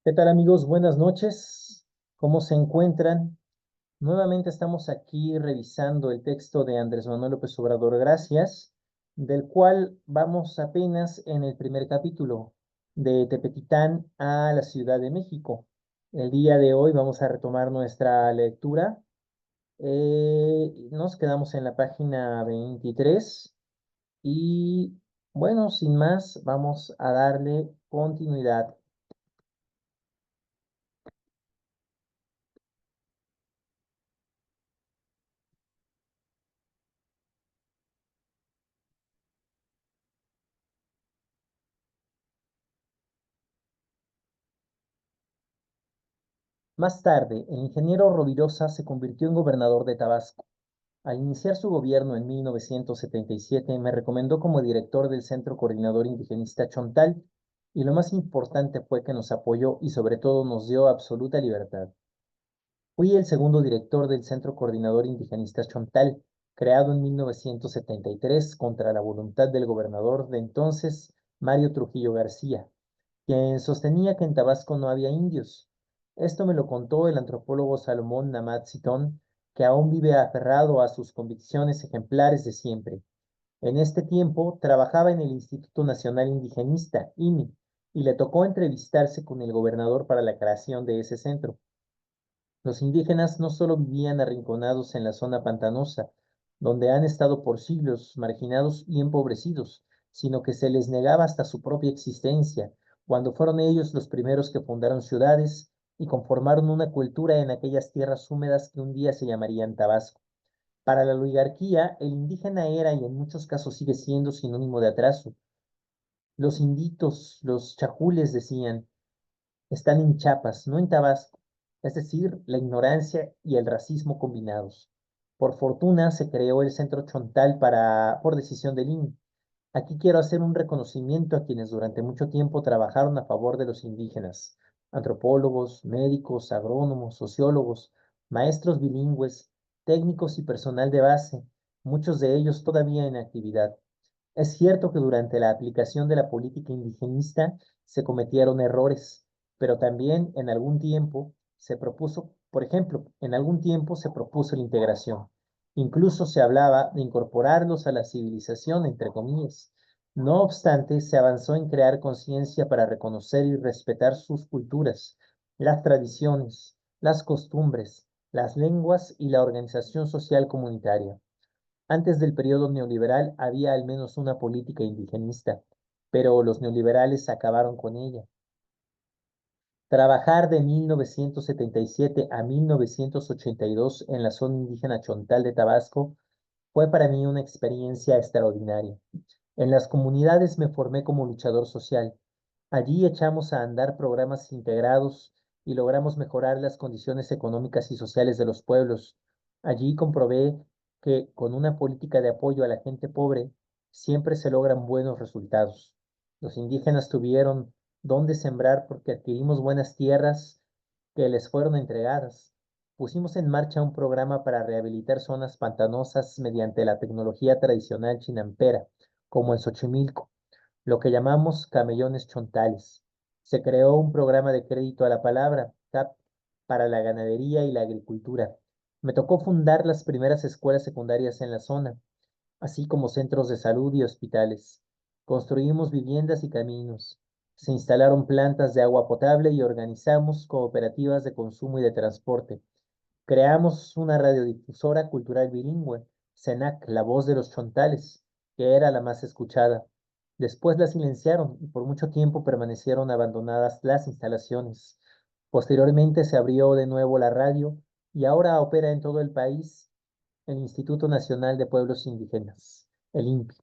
¿Qué tal amigos? Buenas noches. ¿Cómo se encuentran? Nuevamente estamos aquí revisando el texto de Andrés Manuel López Obrador, gracias, del cual vamos apenas en el primer capítulo, de Tepetitán a la Ciudad de México. El día de hoy vamos a retomar nuestra lectura. Nos quedamos en la página 23 y bueno, sin más, vamos a darle continuidad. Más tarde, el ingeniero Rovirosa se convirtió en gobernador de Tabasco. Al iniciar su gobierno en 1977, me recomendó como director del Centro Coordinador Indigenista Chontal, y lo más importante fue que nos apoyó y sobre todo nos dio absoluta libertad. Fui el segundo director del Centro Coordinador Indigenista Chontal, creado en 1973 contra la voluntad del gobernador de entonces, Mario Trujillo García, quien sostenía que en Tabasco no había indios. Esto me lo contó el antropólogo Salomón Namat Sitón, que aún vive aferrado a sus convicciones ejemplares de siempre. En este tiempo trabajaba en el Instituto Nacional Indigenista, INI, y le tocó entrevistarse con el gobernador para la creación de ese centro. Los indígenas no solo vivían arrinconados en la zona pantanosa, donde han estado por siglos marginados y empobrecidos, sino que se les negaba hasta su propia existencia, cuando fueron ellos los primeros que fundaron ciudades y conformaron una cultura en aquellas tierras húmedas que un día se llamarían Tabasco. Para la oligarquía, el indígena era y en muchos casos sigue siendo sinónimo de atraso. Los inditos, los chajules decían, están en Chiapas, no en Tabasco, es decir, la ignorancia y el racismo combinados. Por fortuna se creó el Centro Chontal por decisión del INE. Aquí quiero hacer un reconocimiento a quienes durante mucho tiempo trabajaron a favor de los indígenas: antropólogos, médicos, agrónomos, sociólogos, maestros bilingües, técnicos y personal de base, muchos de ellos todavía en actividad. Es cierto que durante la aplicación de la política indigenista se cometieron errores, pero también en algún tiempo se propuso, por ejemplo, en algún tiempo se propuso la integración. Incluso se hablaba de incorporarlos a la civilización, entre comillas. No obstante, se avanzó en crear conciencia para reconocer y respetar sus culturas, las tradiciones, las costumbres, las lenguas y la organización social comunitaria. Antes del periodo neoliberal había al menos una política indigenista, pero los neoliberales acabaron con ella. Trabajar de 1977 a 1982 en la zona indígena Chontal de Tabasco fue para mí una experiencia extraordinaria. En las comunidades me formé como luchador social. Allí echamos a andar programas integrados y logramos mejorar las condiciones económicas y sociales de los pueblos. Allí comprobé que con una política de apoyo a la gente pobre siempre se logran buenos resultados. Los indígenas tuvieron dónde sembrar porque adquirimos buenas tierras que les fueron entregadas. Pusimos en marcha un programa para rehabilitar zonas pantanosas mediante la tecnología tradicional chinampera, como en Xochimilco, lo que llamamos camellones chontales. Se creó un programa de crédito a la palabra, CAP, para la ganadería y la agricultura. Me tocó fundar las primeras escuelas secundarias en la zona, así como centros de salud y hospitales. Construimos viviendas y caminos. Se instalaron plantas de agua potable y organizamos cooperativas de consumo y de transporte. Creamos una radiodifusora cultural bilingüe, CENAC, La Voz de los Chontales, que era la más escuchada. Después la silenciaron y por mucho tiempo permanecieron abandonadas las instalaciones. Posteriormente se abrió de nuevo la radio y ahora opera en todo el país el Instituto Nacional de Pueblos Indígenas, el INPI,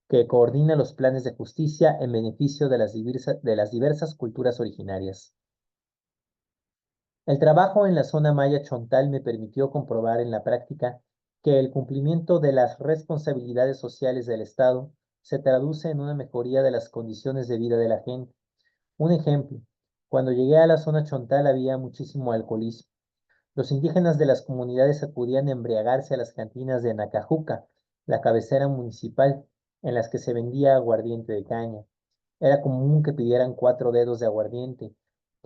que coordina los planes de justicia en beneficio de las diversas culturas originarias. El trabajo en la zona maya Chontal me permitió comprobar en la práctica que el cumplimiento de las responsabilidades sociales del Estado se traduce en una mejoría de las condiciones de vida de la gente. Un ejemplo, cuando llegué a la zona Chontal había muchísimo alcoholismo. Los indígenas de las comunidades acudían a embriagarse a las cantinas de Nacajuca, la cabecera municipal, en las que se vendía aguardiente de caña. Era común que pidieran 4 dedos de aguardiente,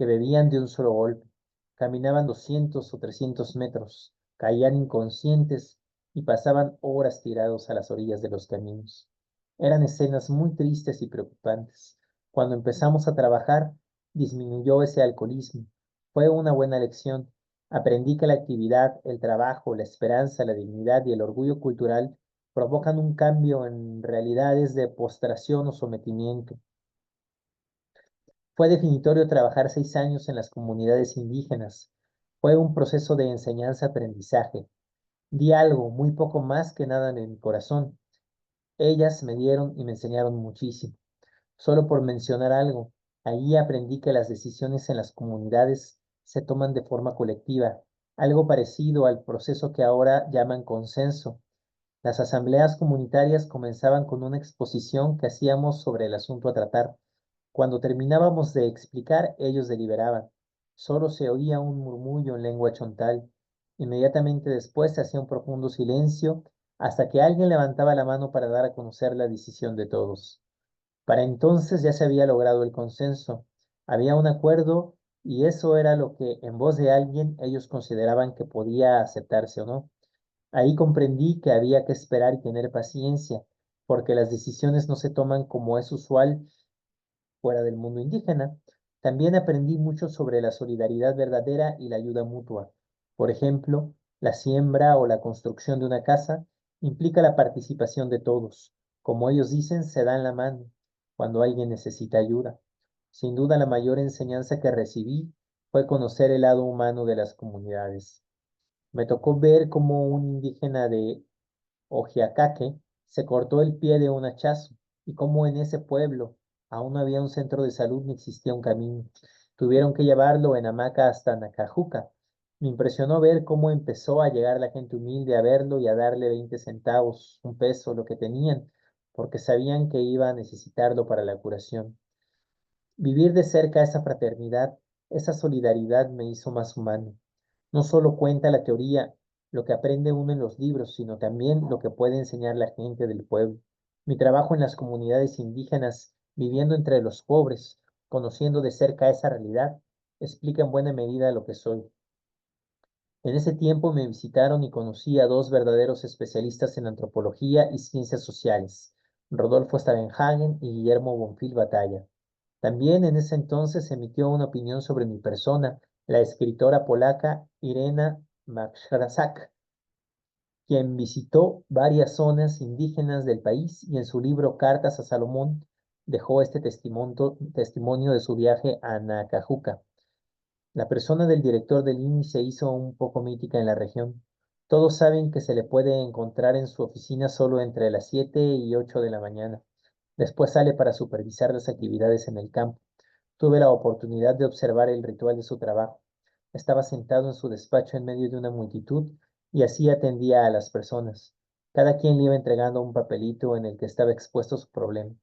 que bebían de un solo golpe, caminaban 200 o 300 metros, caían inconscientes y pasaban horas tirados a las orillas de los caminos. Eran escenas muy tristes y preocupantes. Cuando empezamos a trabajar, disminuyó ese alcoholismo. Fue una buena lección. Aprendí que la actividad, el trabajo, la esperanza, la dignidad y el orgullo cultural provocan un cambio en realidades de postración o sometimiento. Fue definitorio trabajar 6 años en las comunidades indígenas. Fue un proceso de enseñanza-aprendizaje. Di algo, muy poco más que nada de mi corazón. Ellas me dieron y me enseñaron muchísimo. Solo por mencionar algo, ahí aprendí que las decisiones en las comunidades se toman de forma colectiva, algo parecido al proceso que ahora llaman consenso. Las asambleas comunitarias comenzaban con una exposición que hacíamos sobre el asunto a tratar. Cuando terminábamos de explicar, ellos deliberaban. Solo se oía un murmullo en lengua chontal. Inmediatamente después se hacía un profundo silencio hasta que alguien levantaba la mano para dar a conocer la decisión de todos. Para entonces ya se había logrado el consenso. Había un acuerdo y eso era lo que en voz de alguien ellos consideraban que podía aceptarse o no. Ahí comprendí que había que esperar y tener paciencia, porque las decisiones no se toman como es usual fuera del mundo indígena. También aprendí mucho sobre la solidaridad verdadera y la ayuda mutua. Por ejemplo, la siembra o la construcción de una casa implica la participación de todos. Como ellos dicen, se dan la mano cuando alguien necesita ayuda. Sin duda, la mayor enseñanza que recibí fue conocer el lado humano de las comunidades. Me tocó ver cómo un indígena de Ojiacaque se cortó el pie de un hachazo y cómo en ese pueblo aún no había un centro de salud ni existía un camino. Tuvieron que llevarlo en hamaca hasta Nacajuca. Me impresionó ver cómo empezó a llegar la gente humilde a verlo y a darle 20 centavos, un peso, lo que tenían, porque sabían que iba a necesitarlo para la curación. Vivir de cerca esa fraternidad, esa solidaridad me hizo más humano. No solo cuenta la teoría, lo que aprende uno en los libros, sino también lo que puede enseñar la gente del pueblo. Mi trabajo en las comunidades indígenas, viviendo entre los pobres, conociendo de cerca esa realidad, explica en buena medida lo que soy. En ese tiempo me visitaron y conocí a dos verdaderos especialistas en antropología y ciencias sociales, Rodolfo Stavenhagen y Guillermo Bonfil Batalla. También en ese entonces emitió una opinión sobre mi persona la escritora polaca Irena Machrzak, quien visitó varias zonas indígenas del país y en su libro Cartas a Salomón dejó este testimonio de su viaje a Nacajuca. La persona del director del INI se hizo un poco mítica en la región. Todos saben que se le puede encontrar en su oficina solo entre las 7 y 8 de la mañana. Después sale para supervisar las actividades en el campo. Tuve la oportunidad de observar el ritual de su trabajo. Estaba sentado en su despacho en medio de una multitud y así atendía a las personas. Cada quien le iba entregando un papelito en el que estaba expuesto su problema.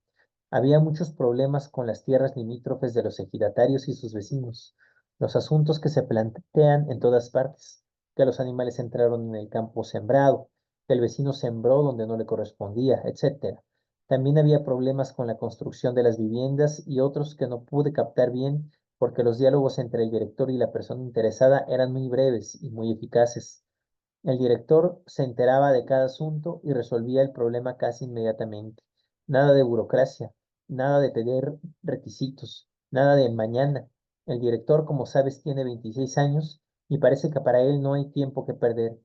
Había muchos problemas con las tierras limítrofes de los ejidatarios y sus vecinos, los asuntos que se plantean en todas partes, que los animales entraron en el campo sembrado, que el vecino sembró donde no le correspondía, etcétera. También había problemas con la construcción de las viviendas y otros que no pude captar bien porque los diálogos entre el director y la persona interesada eran muy breves y muy eficaces. El director se enteraba de cada asunto y resolvía el problema casi inmediatamente. Nada de burocracia, nada de pedir requisitos, nada de mañana. El director, como sabes, tiene 26 años y parece que para él no hay tiempo que perder.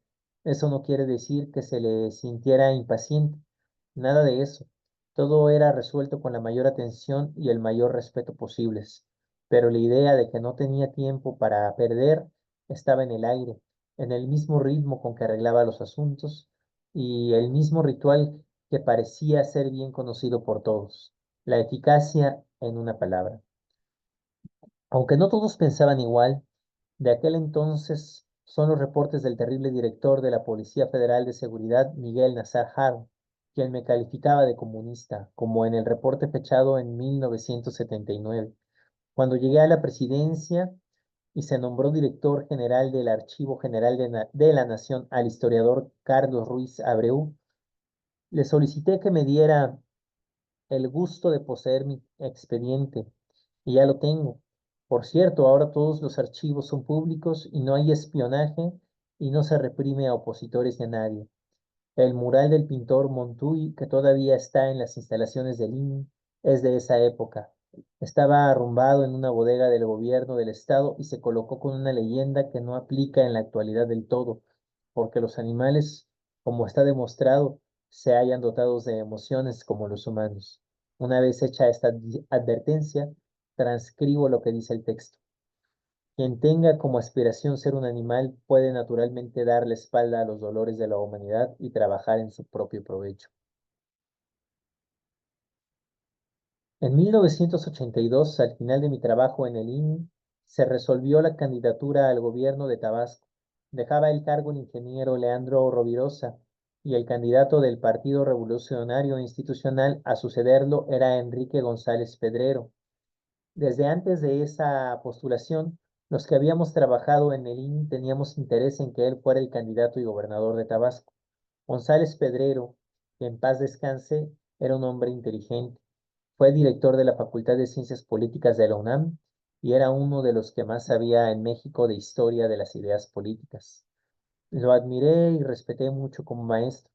Eso no quiere decir que se le sintiera impaciente, nada de eso. Todo era resuelto con la mayor atención y el mayor respeto posibles. Pero la idea de que no tenía tiempo para perder estaba en el aire, en el mismo ritmo con que arreglaba los asuntos y el mismo ritual que parecía ser bien conocido por todos, la eficacia en una palabra. Aunque no todos pensaban igual, de aquel entonces son los reportes del terrible director de la Policía Federal de Seguridad, Miguel Nazar Haro, quien me calificaba de comunista, como en el reporte fechado en 1979. Cuando llegué a la presidencia y se nombró director general del Archivo General de la Nación al historiador Carlos Ruiz Abreu, le solicité que me diera el gusto de poseer mi expediente, y ya lo tengo. Por cierto, ahora todos los archivos son públicos y no hay espionaje y no se reprime a opositores ni a nadie. El mural del pintor Montuy, que todavía está en las instalaciones del INI, es de esa época. Estaba arrumbado en una bodega del gobierno del estado y se colocó con una leyenda que no aplica en la actualidad del todo, porque los animales, como está demostrado, se hayan dotados de emociones como los humanos. Una vez hecha esta advertencia, transcribo lo que dice el texto. Quien tenga como aspiración ser un animal puede naturalmente dar la espalda a los dolores de la humanidad y trabajar en su propio provecho. En 1982, al final de mi trabajo en el INI, se resolvió la candidatura al gobierno de Tabasco. Dejaba el cargo el ingeniero Leandro Rovirosa y el candidato del Partido Revolucionario Institucional a sucederlo era Enrique González Pedrero. Desde antes de esa postulación, los que habíamos trabajado en el INI teníamos interés en que él fuera el candidato y gobernador de Tabasco. González Pedrero, que en paz descanse, era un hombre inteligente. Fue director de la Facultad de Ciencias Políticas de la UNAM y era uno de los que más sabía en México de historia de las ideas políticas. Lo admiré y respeté mucho como maestro.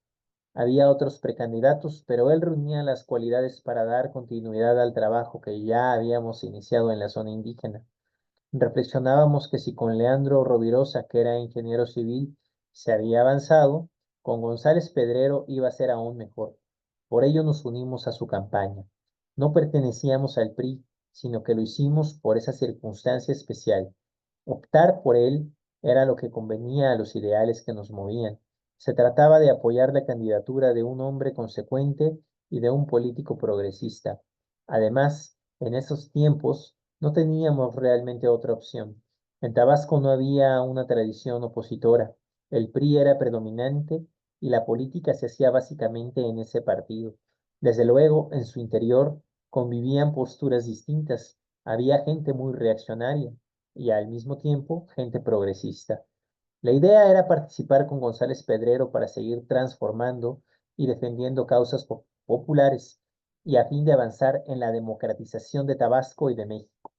Había otros precandidatos, pero él reunía las cualidades para dar continuidad al trabajo que ya habíamos iniciado en la zona indígena. Reflexionábamos que si con Leandro Rovirosa, que era ingeniero civil, se había avanzado, con González Pedrero iba a ser aún mejor. Por ello nos unimos a su campaña. No pertenecíamos al PRI, sino que lo hicimos por esa circunstancia especial. Optar por él era lo que convenía a los ideales que nos movían. Se trataba de apoyar la candidatura de un hombre consecuente y de un político progresista. Además, en esos tiempos no teníamos realmente otra opción. En Tabasco no había una tradición opositora. El PRI era predominante y la política se hacía básicamente en ese partido. Desde luego, en su interior convivían posturas distintas. Había gente muy reaccionaria y al mismo tiempo gente progresista. La idea era participar con González Pedrero para seguir transformando y defendiendo causas populares y a fin de avanzar en la democratización de Tabasco y de México.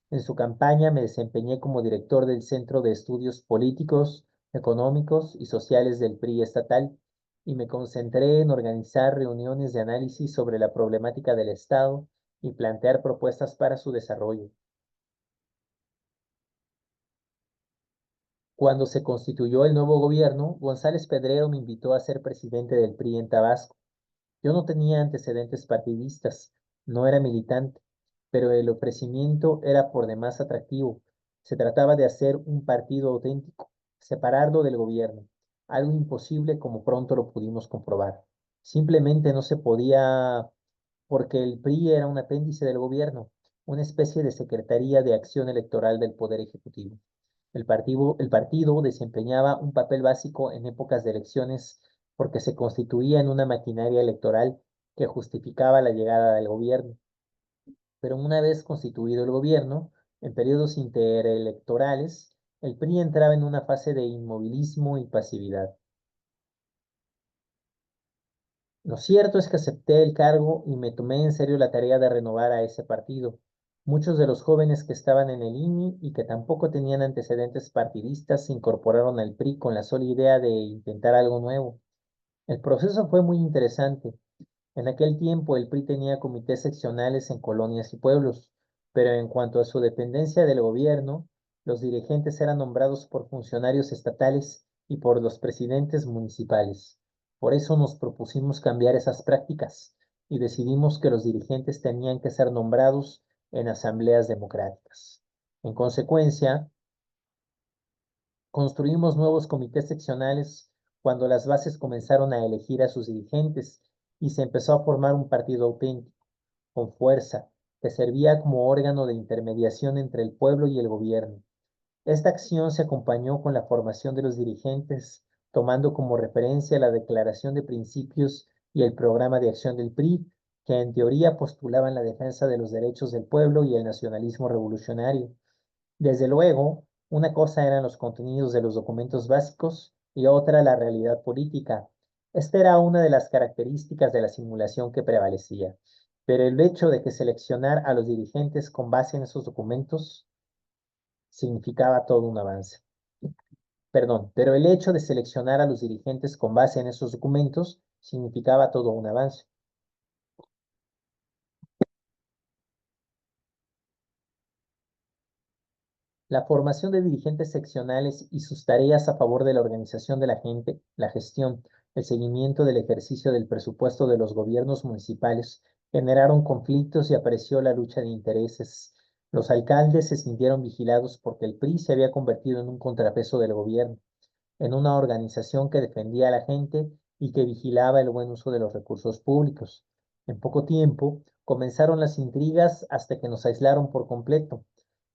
En su campaña me desempeñé como director del Centro de Estudios Políticos, Económicos y Sociales del PRI estatal y me concentré en organizar reuniones de análisis sobre la problemática del Estado y plantear propuestas para su desarrollo. Cuando se constituyó el nuevo gobierno, González Pedrero me invitó a ser presidente del PRI en Tabasco. Yo no tenía antecedentes partidistas, no era militante, pero el ofrecimiento era por demás atractivo. Se trataba de hacer un partido auténtico, separarlo del gobierno, algo imposible como pronto lo pudimos comprobar. Simplemente no se podía porque el PRI era un apéndice del gobierno, una especie de Secretaría de Acción Electoral del Poder Ejecutivo. El partido desempeñaba un papel básico en épocas de elecciones porque se constituía en una maquinaria electoral que justificaba la llegada del gobierno. Pero una vez constituido el gobierno, en periodos interelectorales, el PRI entraba en una fase de inmovilismo y pasividad. Lo cierto es que acepté el cargo y me tomé en serio la tarea de renovar a ese partido. Muchos de los jóvenes que estaban en el INI y que tampoco tenían antecedentes partidistas se incorporaron al PRI con la sola idea de intentar algo nuevo. El proceso fue muy interesante. En aquel tiempo el PRI tenía comités seccionales en colonias y pueblos, pero en cuanto a su dependencia del gobierno, los dirigentes eran nombrados por funcionarios estatales y por los presidentes municipales. Por eso nos propusimos cambiar esas prácticas y decidimos que los dirigentes tenían que ser nombrados en asambleas democráticas. En consecuencia, construimos nuevos comités seccionales cuando las bases comenzaron a elegir a sus dirigentes y se empezó a formar un partido auténtico, con fuerza, que servía como órgano de intermediación entre el pueblo y el gobierno. Esta acción se acompañó con la formación de los dirigentes, tomando como referencia la Declaración de Principios y el Programa de Acción del PRI, que en teoría postulaban la defensa de los derechos del pueblo y el nacionalismo revolucionario. Desde luego, una cosa eran los contenidos de los documentos básicos y otra la realidad política. Esta era una de las características de la simulación que prevalecía, pero el hecho de que seleccionar a los dirigentes con base en esos documentos significaba todo un avance. Perdón, pero el hecho de seleccionar a los dirigentes con base en esos documentos significaba todo un avance. La formación de dirigentes seccionales y sus tareas a favor de la organización de la gente, la gestión, el seguimiento del ejercicio del presupuesto de los gobiernos municipales generaron conflictos y apareció la lucha de intereses. Los alcaldes se sintieron vigilados porque el PRI se había convertido en un contrapeso del gobierno, en una organización que defendía a la gente y que vigilaba el buen uso de los recursos públicos. En poco tiempo comenzaron las intrigas hasta que nos aislaron por completo.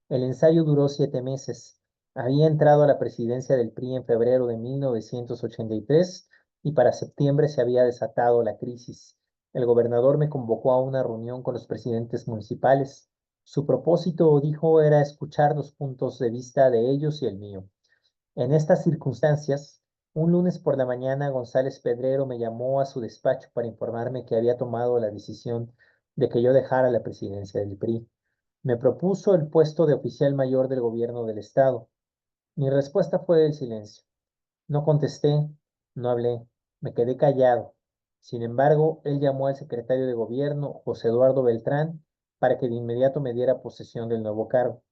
El ensayo duró 7 meses. Había entrado a la presidencia del PRI en febrero de 1983 y para septiembre se había desatado la crisis. El gobernador me convocó a una reunión con los presidentes municipales. Su propósito, dijo, era escuchar los puntos de vista de ellos y el mío. En estas circunstancias, un lunes por la mañana, González Pedrero me llamó a su despacho para informarme que había tomado la decisión de que yo dejara la presidencia del PRI. Me propuso el puesto de oficial mayor del gobierno del estado. Mi respuesta fue el silencio. No contesté, no hablé, me quedé callado. Sin embargo, él llamó al secretario de gobierno, José Eduardo Beltrán, para que de inmediato me diera posesión del nuevo cargo.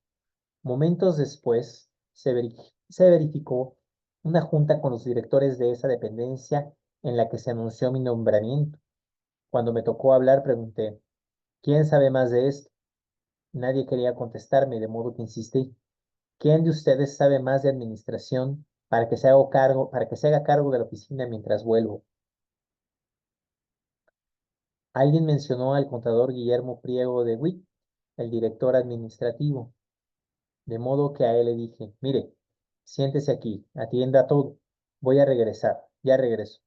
Momentos después, se verificó una junta con los directores de esa dependencia en la que se anunció mi nombramiento. Cuando me tocó hablar, pregunté, ¿quién sabe más de esto? Nadie quería contestarme, de modo que insistí. ¿Quién de ustedes sabe más de administración para que se haga cargo de la oficina mientras vuelvo? Alguien mencionó al contador Guillermo Priego de Witt, el director administrativo, de modo que a él le dije, mire, siéntese aquí, atienda todo, voy a regresar, ya regreso.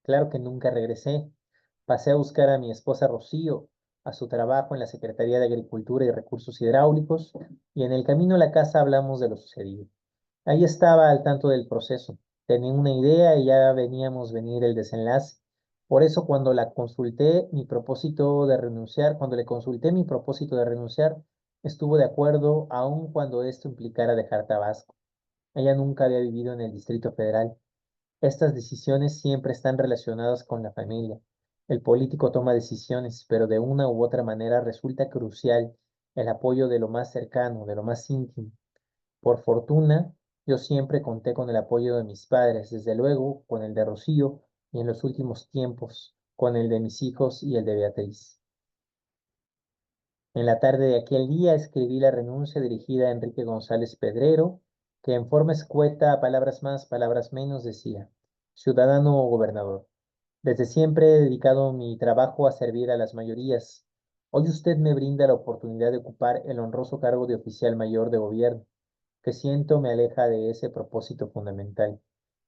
Claro que nunca regresé. Pasé a buscar a mi esposa Rocío, a su trabajo en la Secretaría de Agricultura y Recursos Hidráulicos, y en el camino a la casa hablamos de lo sucedido. Ahí estaba al tanto del proceso. Tenía una idea y ya veníamos venir el desenlace. Por eso cuando le consulté mi propósito de renunciar, estuvo de acuerdo, aun cuando esto implicara dejar Tabasco. Ella nunca había vivido en el Distrito Federal. Estas decisiones siempre están relacionadas con la familia. El político toma decisiones, pero de una u otra manera resulta crucial el apoyo de lo más cercano, de lo más íntimo. Por fortuna, yo siempre conté con el apoyo de mis padres, desde luego con el de Rocío y en los últimos tiempos con el de mis hijos y el de Beatriz. En la tarde de aquel día escribí la renuncia dirigida a Enrique González Pedrero, que en forma escueta, palabras más, palabras menos, decía, ciudadano o gobernador, desde siempre he dedicado mi trabajo a servir a las mayorías. Hoy usted me brinda la oportunidad de ocupar el honroso cargo de oficial mayor de gobierno, que siento me aleja de ese propósito fundamental.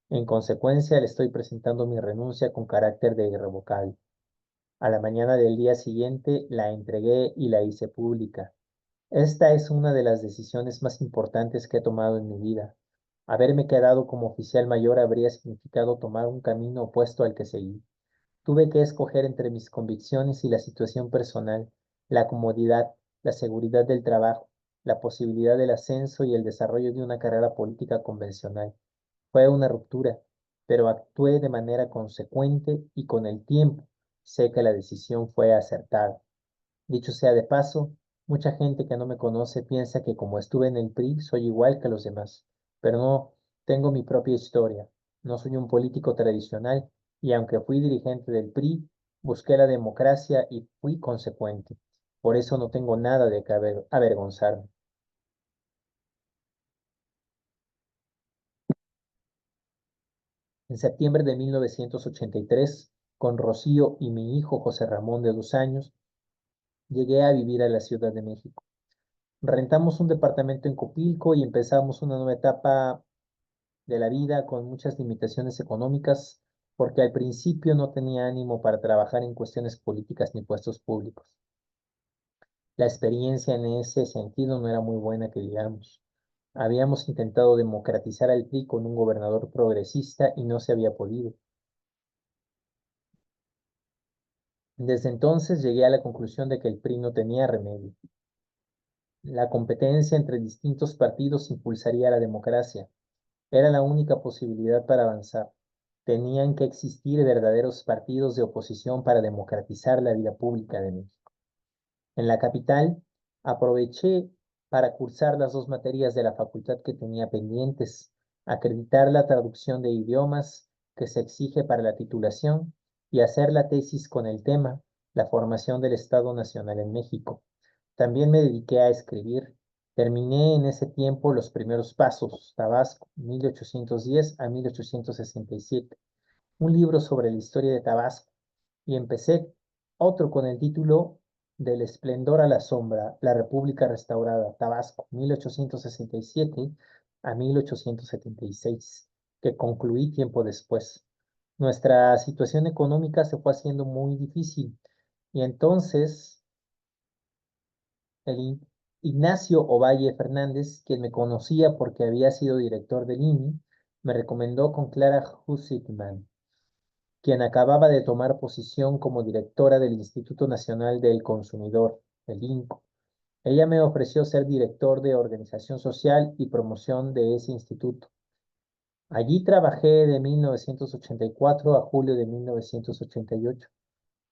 En consecuencia, le estoy presentando mi renuncia con carácter de irrevocable. A la mañana del día siguiente la entregué y la hice pública. Esta es una de las decisiones más importantes que he tomado en mi vida. Haberme quedado como oficial mayor habría significado tomar un camino opuesto al que seguí. Tuve que escoger entre mis convicciones y la situación personal, la comodidad, la seguridad del trabajo, la posibilidad del ascenso y el desarrollo de una carrera política convencional. Fue una ruptura, pero actué de manera consecuente y con el tiempo sé que la decisión fue acertada. Dicho sea de paso, mucha gente que no me conoce piensa que como estuve en el PRI soy igual que los demás, pero no, tengo mi propia historia. No soy un político tradicional y aunque fui dirigente del PRI, busqué la democracia y fui consecuente. Por eso no tengo nada de que avergonzarme. En septiembre de 1983, con Rocío y mi hijo José Ramón de 2 años, llegué a vivir a la Ciudad de México. Rentamos un departamento en Copilco y empezamos una nueva etapa de la vida con muchas limitaciones económicas, porque al principio no tenía ánimo para trabajar en cuestiones políticas ni puestos públicos. La experiencia en ese sentido no era muy buena, que digamos. Habíamos intentado democratizar al PRI con un gobernador progresista y no se había podido. Desde entonces llegué a la conclusión de que el PRI no tenía remedio. La competencia entre distintos partidos impulsaría la democracia. Era la única posibilidad para avanzar. Tenían que existir verdaderos partidos de oposición para democratizar la vida pública de México. En la capital, aproveché para cursar las dos materias de la facultad que tenía pendientes, acreditar la traducción de idiomas que se exige para la titulación y hacer la tesis con el tema La formación del Estado Nacional en México. También me dediqué a escribir. Terminé en ese tiempo Los primeros pasos, Tabasco, 1810 a 1867, un libro sobre la historia de Tabasco, y empecé otro con el título Del esplendor a la sombra, la República restaurada, Tabasco, 1867 a 1876, que concluí tiempo después. Nuestra situación económica se fue haciendo muy difícil y entonces Ignacio Ovalle Fernández, quien me conocía porque había sido director del INI, me recomendó con Clara Hussitman, quien acababa de tomar posición como directora del Instituto Nacional del Consumidor, el INCO. Ella me ofreció ser director de organización social y promoción de ese instituto. Allí trabajé de 1984 a julio de 1988.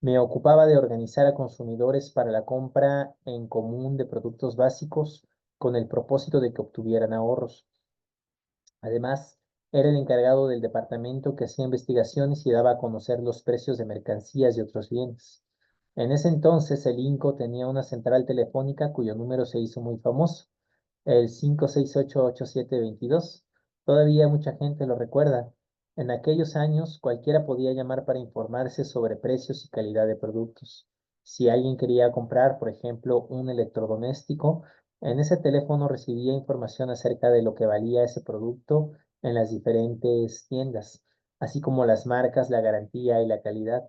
Me ocupaba de organizar a consumidores para la compra en común de productos básicos con el propósito de que obtuvieran ahorros. Además, era el encargado del departamento que hacía investigaciones y daba a conocer los precios de mercancías y otros bienes. En ese entonces, el INCO tenía una central telefónica cuyo número se hizo muy famoso, el 568-8722. Todavía mucha gente lo recuerda. En aquellos años, cualquiera podía llamar para informarse sobre precios y calidad de productos. Si alguien quería comprar, por ejemplo, un electrodoméstico, en ese teléfono recibía información acerca de lo que valía ese producto en las diferentes tiendas, así como las marcas, la garantía y la calidad.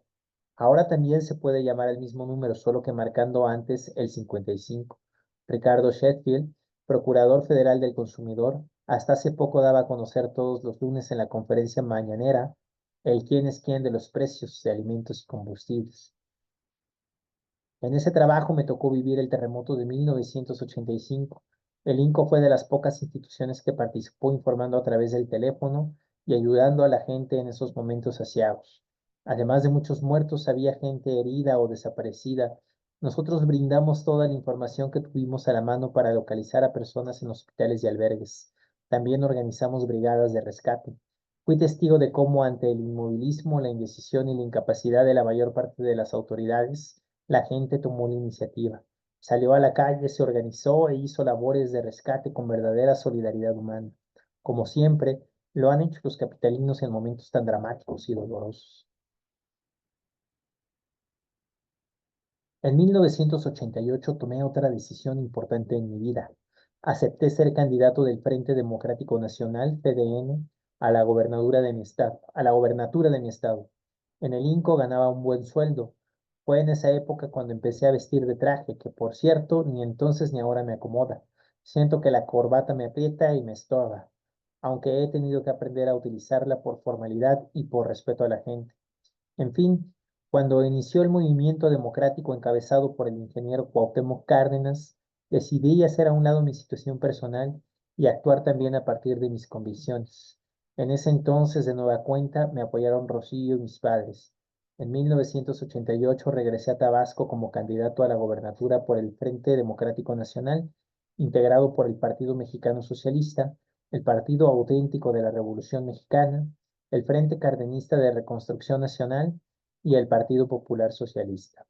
Ahora también se puede llamar al mismo número, solo que marcando antes el 55. Ricardo Sheffield, Procurador Federal del Consumidor, hasta hace poco daba a conocer todos los lunes en la conferencia mañanera el quién es quién de los precios de alimentos y combustibles. En ese trabajo me tocó vivir el terremoto de 1985. El INCO fue de las pocas instituciones que participó informando a través del teléfono y ayudando a la gente en esos momentos asiagos. Además de muchos muertos, había gente herida o desaparecida. Nosotros brindamos toda la información que tuvimos a la mano para localizar a personas en hospitales y albergues. También organizamos brigadas de rescate. Fui testigo de cómo ante el inmovilismo, la indecisión y la incapacidad de la mayor parte de las autoridades, la gente tomó la iniciativa. Salió a la calle, se organizó e hizo labores de rescate con verdadera solidaridad humana. Como siempre, lo han hecho los capitalinos en momentos tan dramáticos y dolorosos. En 1988 tomé otra decisión importante en mi vida. Acepté ser candidato del Frente Democrático Nacional, FDN, a la gobernatura de mi estado, a la gobernatura de mi estado. En el INCO ganaba un buen sueldo. Fue en esa época cuando empecé a vestir de traje, que por cierto, ni entonces ni ahora me acomoda. Siento que la corbata me aprieta y me estorba, aunque he tenido que aprender a utilizarla por formalidad y por respeto a la gente. En fin, cuando inició el movimiento democrático encabezado por el ingeniero Cuauhtémoc Cárdenas, decidí hacer a un lado mi situación personal y actuar también a partir de mis convicciones. En ese entonces, de nueva cuenta, me apoyaron Rocío y mis padres. En 1988 regresé a Tabasco como candidato a la gobernatura por el Frente Democrático Nacional, integrado por el Partido Mexicano Socialista, el Partido Auténtico de la Revolución Mexicana, el Frente Cardenista de Reconstrucción Nacional y el Partido Popular Socialista.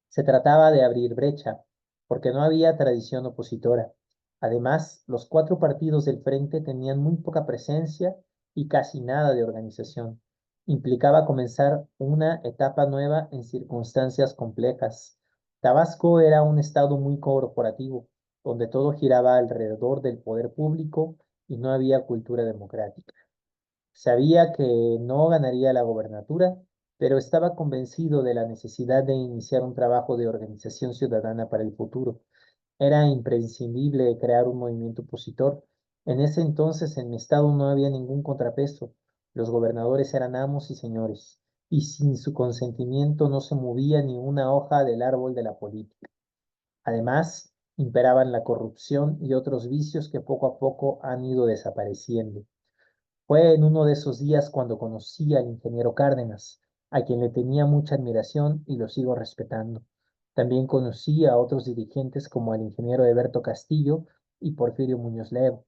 Se trataba de abrir brecha, porque no había tradición opositora. Además, los cuatro partidos del frente tenían muy poca presencia y casi nada de organización. Implicaba comenzar una etapa nueva en circunstancias complejas. Tabasco era un estado muy corporativo, donde todo giraba alrededor del poder público y no había cultura democrática. Sabía que no ganaría la gobernatura, pero estaba convencido de la necesidad de iniciar un trabajo de organización ciudadana para el futuro. Era imprescindible crear un movimiento opositor. En ese entonces en mi estado no había ningún contrapeso. Los gobernadores eran amos y señores, y sin su consentimiento no se movía ni una hoja del árbol de la política. Además, Imperaban la corrupción y otros vicios que poco a poco han ido desapareciendo. Fue en uno de esos días cuando conocí al ingeniero Cárdenas, a quien le tenía mucha admiración y lo sigo respetando. También conocí a otros dirigentes como al ingeniero Eberto Castillo y Porfirio Muñoz Ledo.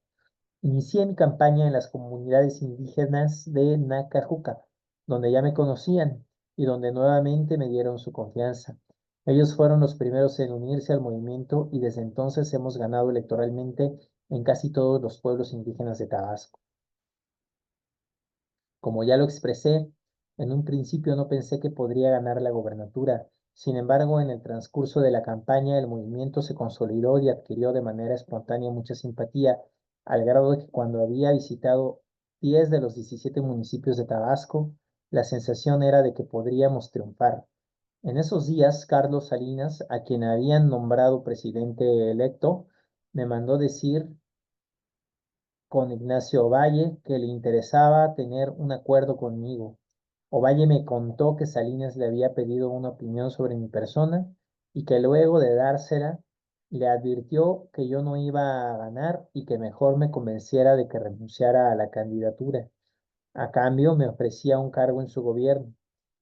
Inicié mi campaña en las comunidades indígenas de Nacajuca, donde ya me conocían y donde nuevamente me dieron su confianza. Ellos fueron los primeros en unirse al movimiento y desde entonces hemos ganado electoralmente en casi todos los pueblos indígenas de Tabasco. Como ya lo expresé, en un principio no pensé que podría ganar la gobernatura. Sin embargo, en el transcurso de la campaña, el movimiento se consolidó y adquirió de manera espontánea mucha simpatía, al grado de que cuando había visitado 10 de los 17 municipios de Tabasco, la sensación era de que podríamos triunfar. En esos días, Carlos Salinas, a quien habían nombrado presidente electo, me mandó decir con Ignacio Ovalle que le interesaba tener un acuerdo conmigo. Ovalle me contó que Salinas le había pedido una opinión sobre mi persona y que luego de dársela le advirtió que yo no iba a ganar y que mejor me convenciera de que renunciara a la candidatura. A cambio, me ofrecía un cargo en su gobierno.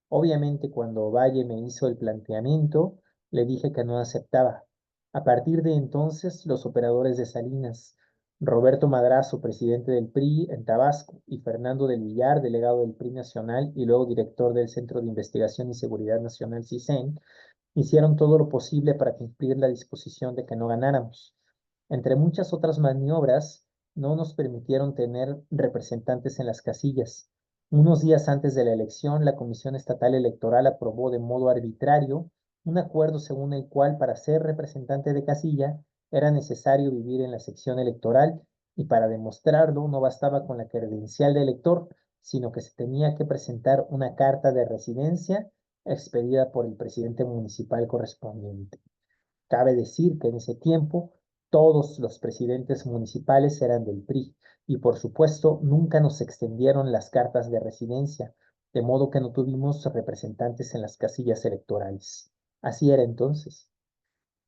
Obviamente, cuando Valle me hizo el planteamiento, le dije que no aceptaba. A partir de entonces, los operadores de Salinas, Roberto Madrazo, presidente del PRI en Tabasco, y Fernando del Villar, delegado del PRI nacional y luego director del Centro de Investigación y Seguridad Nacional CISEN, hicieron todo lo posible para cumplir la disposición de que no ganáramos. Entre muchas otras maniobras, no nos permitieron tener representantes en las casillas. Unos días antes de la elección, la Comisión Estatal Electoral aprobó de modo arbitrario un acuerdo según el cual para ser representante de casilla era necesario vivir en la sección electoral y para demostrarlo no bastaba con la credencial de elector, sino que se tenía que presentar una carta de residencia expedida por el presidente municipal correspondiente. Cabe decir que en ese tiempo todos los presidentes municipales eran del PRI y por supuesto nunca nos extendieron las cartas de residencia, de modo que no tuvimos representantes en las casillas electorales. Así era entonces.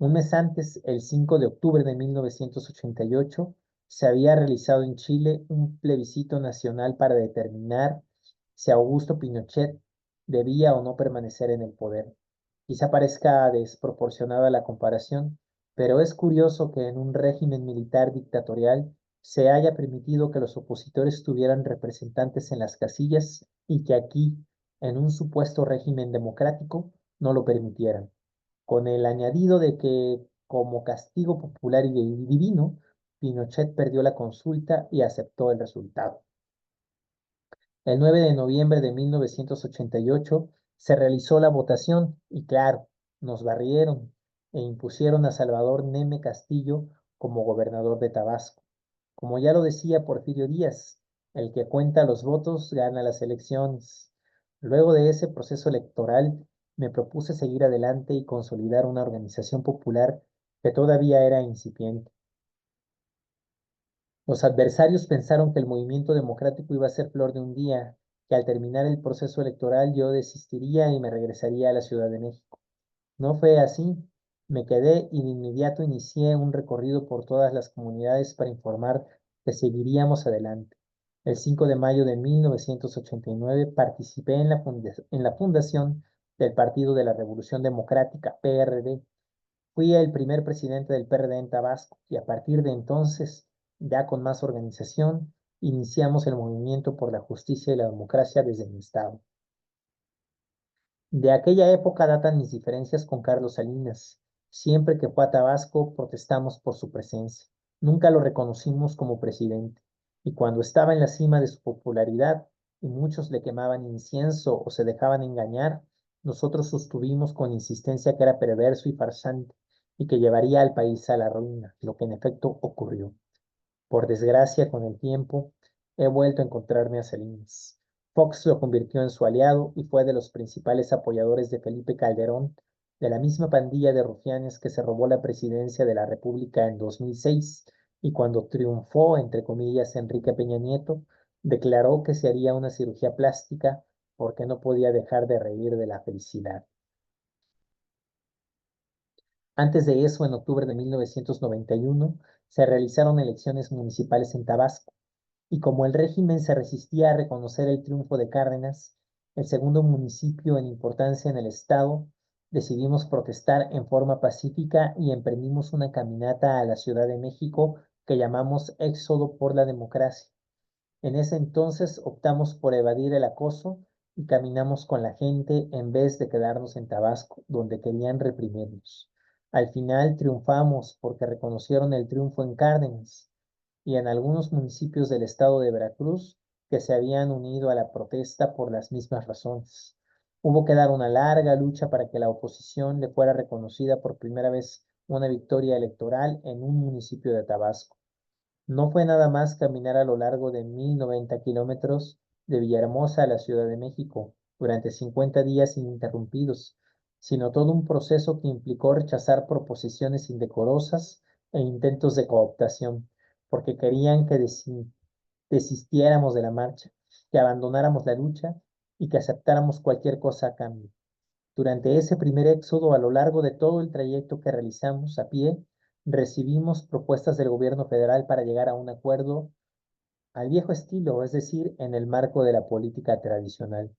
Un mes antes, el 5 de octubre de 1988, se había realizado en Chile un plebiscito nacional para determinar si Augusto Pinochet debía o no permanecer en el poder. Quizá parezca desproporcionada la comparación, pero es curioso que en un régimen militar dictatorial se haya permitido que los opositores tuvieran representantes en las casillas y que aquí, en un supuesto régimen democrático, no lo permitieran, con el añadido de que, como castigo popular y divino, Pinochet perdió la consulta y aceptó el resultado. El 9 de noviembre de 1988 se realizó la votación y claro, nos barrieron e impusieron a Salvador Neme Castillo como gobernador de Tabasco. Como ya lo decía Porfirio Díaz, el que cuenta los votos gana las elecciones. Luego de ese proceso electoral, me propuse seguir adelante y consolidar una organización popular que todavía era incipiente. Los adversarios pensaron que el movimiento democrático iba a ser flor de un día, que al terminar el proceso electoral yo desistiría y me regresaría a la Ciudad de México. No fue así. Me quedé y de inmediato inicié un recorrido por todas las comunidades para informar que seguiríamos adelante. El 5 de mayo de 1989 participé en la fundación del Partido de la Revolución Democrática, PRD. Fui el primer presidente del PRD en Tabasco y a partir de entonces, ya con más organización, iniciamos el movimiento por la justicia y la democracia desde mi estado. De aquella época datan mis diferencias con Carlos Salinas. Siempre que fue a Tabasco protestamos por su presencia. Nunca lo reconocimos como presidente. Y cuando estaba en la cima de su popularidad y muchos le quemaban incienso o se dejaban engañar, nosotros sostuvimos con insistencia que era perverso y farsante y que llevaría al país a la ruina, lo que en efecto ocurrió. Por desgracia, con el tiempo, he vuelto a encontrarme a Salinas. Fox lo convirtió en su aliado y fue de los principales apoyadores de Felipe Calderón, de la misma pandilla de rufianes que se robó la presidencia de la República en 2006 y cuando triunfó, entre comillas, Enrique Peña Nieto, declaró que se haría una cirugía plástica porque no podía dejar de reír de la felicidad. Antes de eso, en octubre de 1991, se realizaron elecciones municipales en Tabasco, y como el régimen se resistía a reconocer el triunfo de Cárdenas, el segundo municipio en importancia en el estado, decidimos protestar en forma pacífica y emprendimos una caminata a la Ciudad de México que llamamos Éxodo por la Democracia. En ese entonces optamos por evadir el acoso y caminamos con la gente en vez de quedarnos en Tabasco, donde querían reprimirnos. Al final triunfamos porque reconocieron el triunfo en Cárdenas y en algunos municipios del estado de Veracruz que se habían unido a la protesta por las mismas razones. Hubo que dar una larga lucha para que la oposición le fuera reconocida por primera vez una victoria electoral en un municipio de Tabasco. No fue nada más caminar a lo largo de 1090 kilómetros de Villahermosa a la Ciudad de México durante 50 días ininterrumpidos, sino todo un proceso que implicó rechazar proposiciones indecorosas e intentos de cooptación, porque querían que desistiéramos de la marcha, que abandonáramos la lucha y que aceptáramos cualquier cosa a cambio. Durante ese primer éxodo, a lo largo de todo el trayecto que realizamos a pie, recibimos propuestas del gobierno federal para llegar a un acuerdo al viejo estilo, es decir, en el marco de la política tradicional.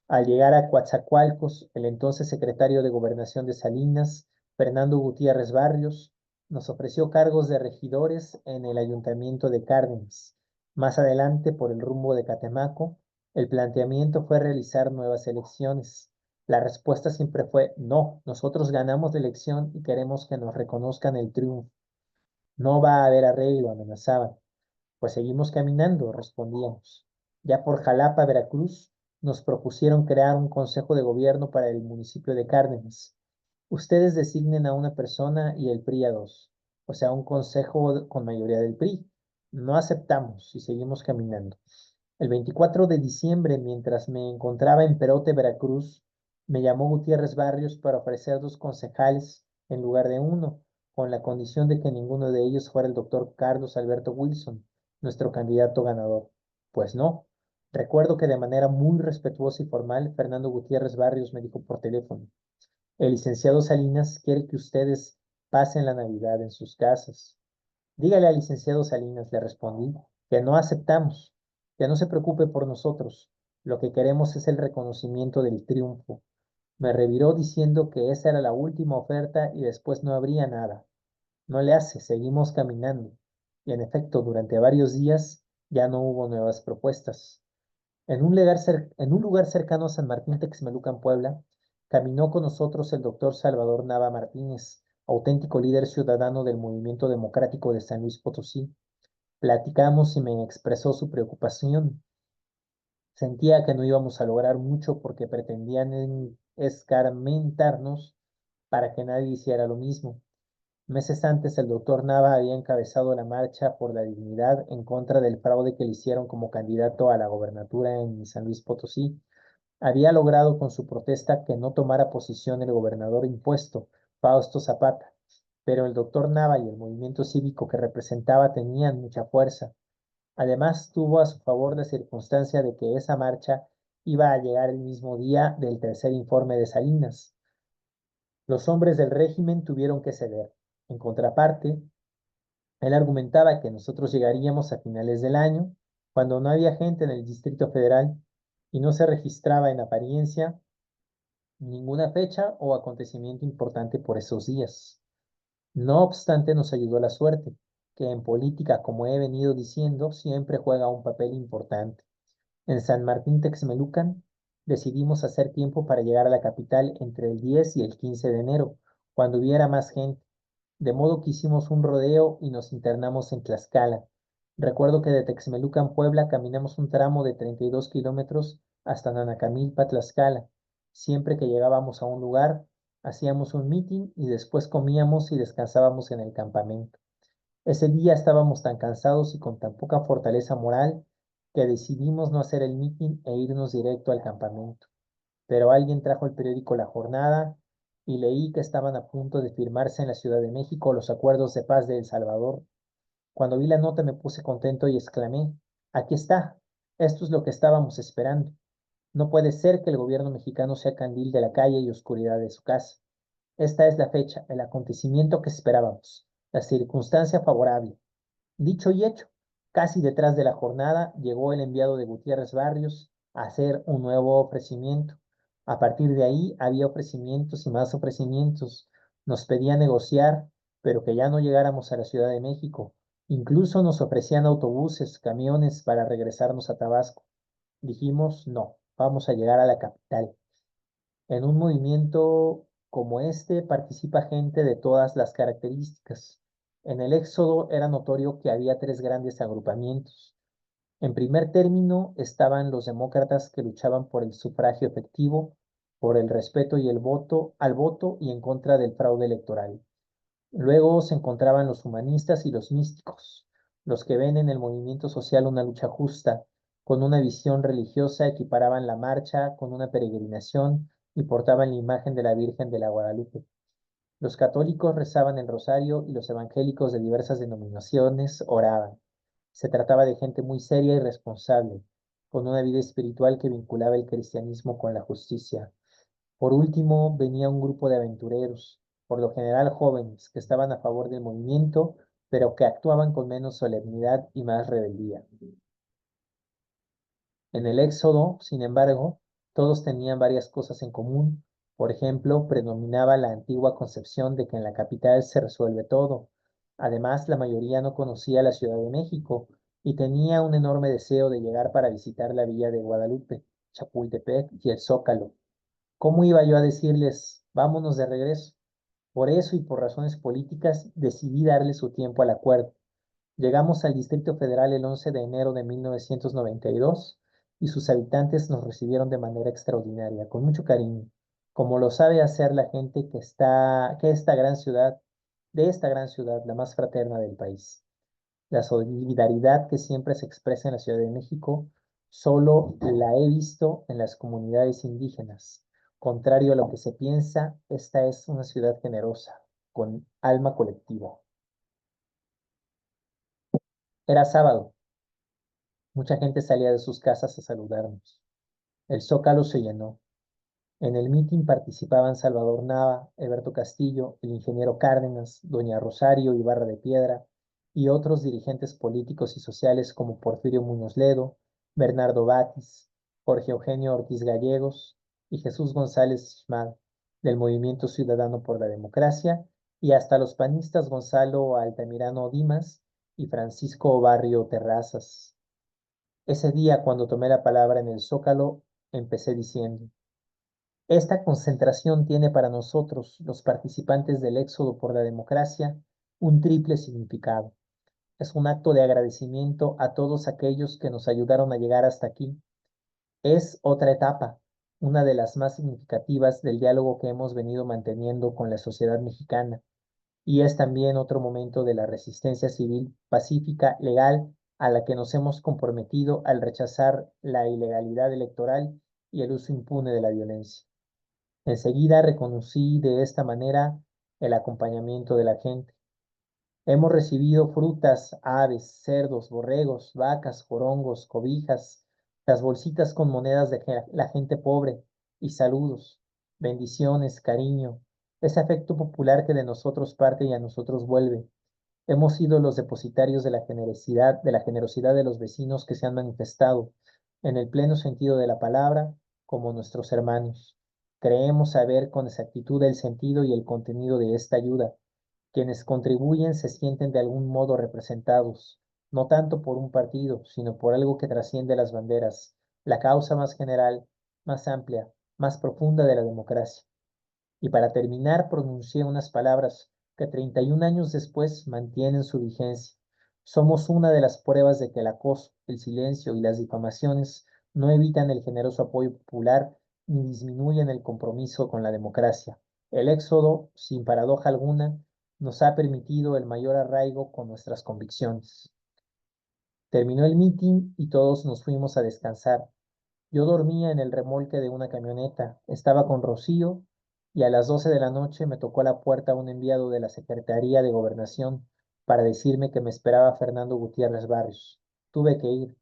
Al llegar a Coatzacoalcos, el entonces secretario de Gobernación de Salinas, Fernando Gutiérrez Barrios, nos ofreció cargos de regidores en el ayuntamiento de Cárdenas. Más adelante, por el rumbo de Catemaco, el planteamiento fue realizar nuevas elecciones. La respuesta siempre fue no, nosotros ganamos la elección y queremos que nos reconozcan el triunfo. No va a haber arreglo, amenazaban. Pues seguimos caminando, respondíamos. Ya por Jalapa, Veracruz, nos propusieron crear un consejo de gobierno para el municipio de Cárdenas. Ustedes designen a una persona y el PRI a dos, o sea, un consejo con mayoría del PRI. No aceptamos y seguimos caminando. El 24 de diciembre, mientras me encontraba en Perote, Veracruz, me llamó Gutiérrez Barrios para ofrecer dos concejales en lugar de uno, con la condición de que ninguno de ellos fuera el doctor Carlos Alberto Wilson, nuestro candidato ganador. Pues no. Recuerdo que de manera muy respetuosa y formal, Fernando Gutiérrez Barrios me dijo por teléfono: el licenciado Salinas quiere que ustedes pasen la Navidad en sus casas. Dígale al licenciado Salinas, le respondí, que no aceptamos, que no se preocupe por nosotros. Lo que queremos es el reconocimiento del triunfo. Me reviró diciendo que esa era la última oferta y después no habría nada. No le hace, seguimos caminando. Y en efecto, durante varios días ya no hubo nuevas propuestas. En un lugar cercano a San Martín Texmelucan, Puebla, caminó con nosotros el doctor Salvador Nava Martínez, auténtico líder ciudadano del Movimiento Democrático de San Luis Potosí. Platicamos y me expresó su preocupación. Sentía que no íbamos a lograr mucho porque pretendían escarmentarnos para que nadie hiciera lo mismo. Meses antes, el doctor Nava había encabezado la marcha por la dignidad en contra del fraude que le hicieron como candidato a la gobernatura en San Luis Potosí. Había logrado con su protesta que no tomara posición el gobernador impuesto, Fausto Zapata, pero el doctor Nava y el movimiento cívico que representaba tenían mucha fuerza. Además, tuvo a su favor la circunstancia de que esa marcha iba a llegar el mismo día del tercer informe de Salinas. Los hombres del régimen tuvieron que ceder. En contraparte, él argumentaba que nosotros llegaríamos a finales del año, cuando no había gente en el Distrito Federal y no se registraba en apariencia ninguna fecha o acontecimiento importante por esos días. No obstante, nos ayudó la suerte, que en política, como he venido diciendo, siempre juega un papel importante. En San Martín Texmelucan decidimos hacer tiempo para llegar a la capital entre el 10 y el 15 de enero, cuando hubiera más gente, de modo que hicimos un rodeo y nos internamos en Tlaxcala. Recuerdo que de Texmelucan, Puebla, caminamos un tramo de 32 kilómetros hasta Nanacamilpa, Tlaxcala. Siempre que llegábamos a un lugar, hacíamos un meeting y después comíamos y descansábamos en el campamento. Ese día estábamos tan cansados y con tan poca fortaleza moral que decidimos no hacer el meeting e irnos directo al campamento. Pero alguien trajo el periódico La Jornada y leí que estaban a punto de firmarse en la Ciudad de México los acuerdos de paz de El Salvador. Cuando vi la nota me puse contento y exclamé: aquí está, esto es lo que estábamos esperando. No puede ser que el gobierno mexicano sea candil de la calle y oscuridad de su casa. Esta es la fecha, el acontecimiento que esperábamos, la circunstancia favorable. Dicho y hecho, casi detrás de la jornada llegó el enviado de Gutiérrez Barrios a hacer un nuevo ofrecimiento. A partir de ahí había ofrecimientos y más ofrecimientos. Nos pedía negociar, pero que ya no llegáramos a la Ciudad de México. Incluso nos ofrecían autobuses, camiones para regresarnos a Tabasco. Dijimos, no, vamos a llegar a la capital. En un movimiento como este participa gente de todas las características. En el éxodo era notorio que había tres grandes agrupamientos. En primer término estaban los demócratas que luchaban por el sufragio efectivo, por el respeto y el voto al voto y en contra del fraude electoral. Luego se encontraban los humanistas y los místicos, los que ven en el movimiento social una lucha justa, con una visión religiosa equiparaban la marcha con una peregrinación y portaban la imagen de la Virgen de la Guadalupe. Los católicos rezaban el rosario y los evangélicos de diversas denominaciones oraban. Se trataba de gente muy seria y responsable, con una vida espiritual que vinculaba el cristianismo con la justicia. Por último, venía un grupo de aventureros, por lo general jóvenes, que estaban a favor del movimiento, pero que actuaban con menos solemnidad y más rebeldía. En el Éxodo, sin embargo, todos tenían varias cosas en común. Por ejemplo, predominaba la antigua concepción de que en la capital se resuelve todo. Además, la mayoría no conocía la Ciudad de México y tenía un enorme deseo de llegar para visitar la villa de Guadalupe, Chapultepec y el Zócalo. ¿Cómo iba yo a decirles, vámonos de regreso? Por eso y por razones políticas decidí darle su tiempo al acuerdo. Llegamos al Distrito Federal el 11 de enero de 1992 y sus habitantes nos recibieron de manera extraordinaria, con mucho cariño, como lo sabe hacer la gente de esta gran ciudad, la más fraterna del país. La solidaridad que siempre se expresa en la Ciudad de México, solo la he visto en las comunidades indígenas. Contrario a lo que se piensa, esta es una ciudad generosa, con alma colectiva. Era sábado, mucha gente salía de sus casas a saludarnos. El Zócalo se llenó. En el mitin participaban Salvador Nava, Alberto Castillo, el ingeniero Cárdenas, doña Rosario Ibarra de Piedra y otros dirigentes políticos y sociales como Porfirio Muñoz Ledo, Bernardo Batis, Jorge Eugenio Ortiz Gallegos y Jesús González Schmal, del Movimiento Ciudadano por la Democracia, y hasta los panistas Gonzalo Altamirano Dimas y Francisco Barrio Terrazas. Ese día, cuando tomé la palabra en el Zócalo, empecé diciendo: esta concentración tiene para nosotros, los participantes del Éxodo por la democracia, un triple significado. Es un acto de agradecimiento a todos aquellos que nos ayudaron a llegar hasta aquí. Es otra etapa, una de las más significativas del diálogo que hemos venido manteniendo con la sociedad mexicana, y es también otro momento de la resistencia civil pacífica, legal, a la que nos hemos comprometido al rechazar la ilegalidad electoral y el uso impune de la violencia. Enseguida reconocí de esta manera el acompañamiento de la gente. Hemos recibido frutas, aves, cerdos, borregos, vacas, jorongos, cobijas, las bolsitas con monedas de la gente pobre y saludos, bendiciones, cariño, ese afecto popular que de nosotros parte y a nosotros vuelve. Hemos sido los depositarios de la generosidad de los vecinos que se han manifestado, en el pleno sentido de la palabra, como nuestros hermanos. Creemos saber con exactitud el sentido y el contenido de esta ayuda. Quienes contribuyen se sienten de algún modo representados, no tanto por un partido, sino por algo que trasciende las banderas, la causa más general, más amplia, más profunda de la democracia. Y para terminar, pronuncié unas palabras que 31 años después mantienen su vigencia. Somos una de las pruebas de que el acoso, el silencio y las difamaciones no evitan el generoso apoyo popular ni disminuyen el compromiso con la democracia. El éxodo, sin paradoja alguna, nos ha permitido el mayor arraigo con nuestras convicciones. Terminó el mitin y todos nos fuimos a descansar. Yo dormía en el remolque de una camioneta, estaba con Rocío y a las 12 de la noche me tocó a la puerta un enviado de la Secretaría de Gobernación para decirme que me esperaba Fernando Gutiérrez Barrios. Tuve que ir.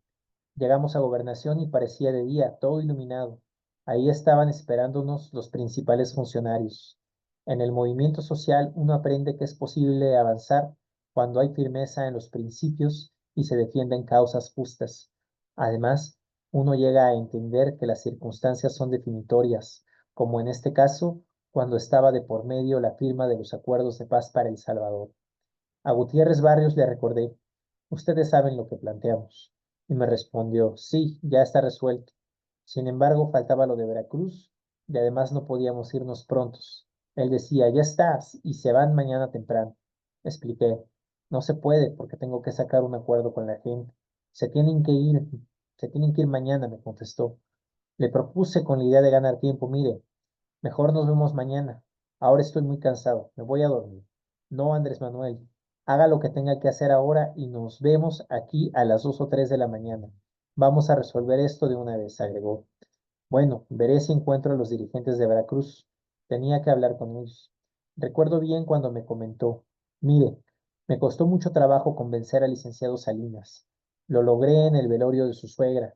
Llegamos a Gobernación y parecía de día, todo iluminado. Ahí estaban esperándonos los principales funcionarios. En el movimiento social uno aprende que es posible avanzar cuando hay firmeza en los principios y se defienden causas justas. Además, uno llega a entender que las circunstancias son definitorias, como en este caso, cuando estaba de por medio la firma de los acuerdos de paz para El Salvador. A Gutiérrez Barrios le recordé, ustedes saben lo que planteamos. Y me respondió, sí, ya está resuelto. Sin embargo, faltaba lo de Veracruz y además no podíamos irnos prontos. Él decía, ya estás y se van mañana temprano. Expliqué, no se puede porque tengo que sacar un acuerdo con la gente. Se tienen que ir, se tienen que ir mañana, me contestó. Le propuse con la idea de ganar tiempo, mire, mejor nos vemos mañana. Ahora estoy muy cansado, me voy a dormir. No, Andrés Manuel, haga lo que tenga que hacer ahora y nos vemos aquí a las 2 o 3 de la mañana. Vamos a resolver esto de una vez, agregó. Bueno, veré si encuentro a los dirigentes de Veracruz. Tenía que hablar con ellos. Recuerdo bien cuando me comentó, mire, me costó mucho trabajo convencer al licenciado Salinas. Lo logré en el velorio de su suegra,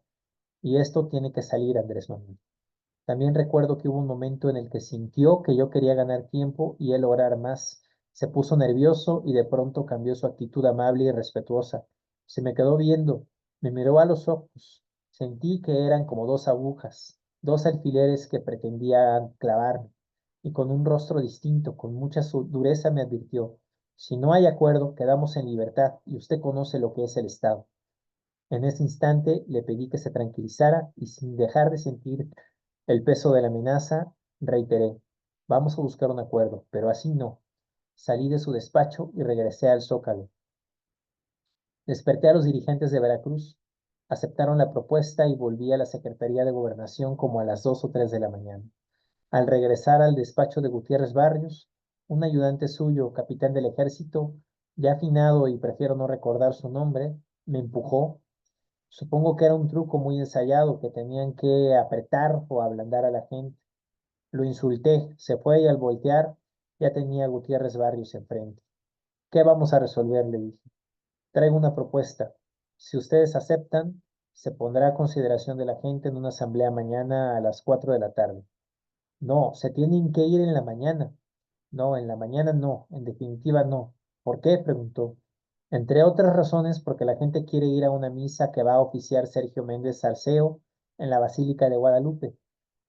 y esto tiene que salir, Andrés Manuel. También recuerdo que hubo un momento en el que sintió que yo quería ganar tiempo y él lograr más. Se puso nervioso y de pronto cambió su actitud amable y respetuosa. Se me quedó viendo, me miró a los ojos. Sentí que eran como dos agujas, dos alfileres que pretendían clavarme. Y con un rostro distinto, con mucha dureza, me advirtió, si no hay acuerdo, quedamos en libertad y usted conoce lo que es el Estado. En ese instante le pedí que se tranquilizara y sin dejar de sentir el peso de la amenaza, reiteré, vamos a buscar un acuerdo, pero así no. Salí de su despacho y regresé al Zócalo. Desperté a los dirigentes de Veracruz, aceptaron la propuesta y volví a la Secretaría de Gobernación como a las 2 o 3 de la mañana. Al regresar al despacho de Gutiérrez Barrios, un ayudante suyo, capitán del ejército, ya afinado y prefiero no recordar su nombre, me empujó. Supongo que era un truco muy ensayado que tenían que apretar o ablandar a la gente. Lo insulté, se fue y al voltear ya tenía a Gutiérrez Barrios enfrente. ¿Qué vamos a resolver? Le dije. Traigo una propuesta. Si ustedes aceptan, se pondrá a consideración de la gente en una asamblea mañana a las 4 de la tarde. No, se tienen que ir en la mañana. No, en la mañana no, en definitiva no. ¿Por qué? Preguntó. Entre otras razones, porque la gente quiere ir a una misa que va a oficiar Sergio Méndez Salceo en la Basílica de Guadalupe.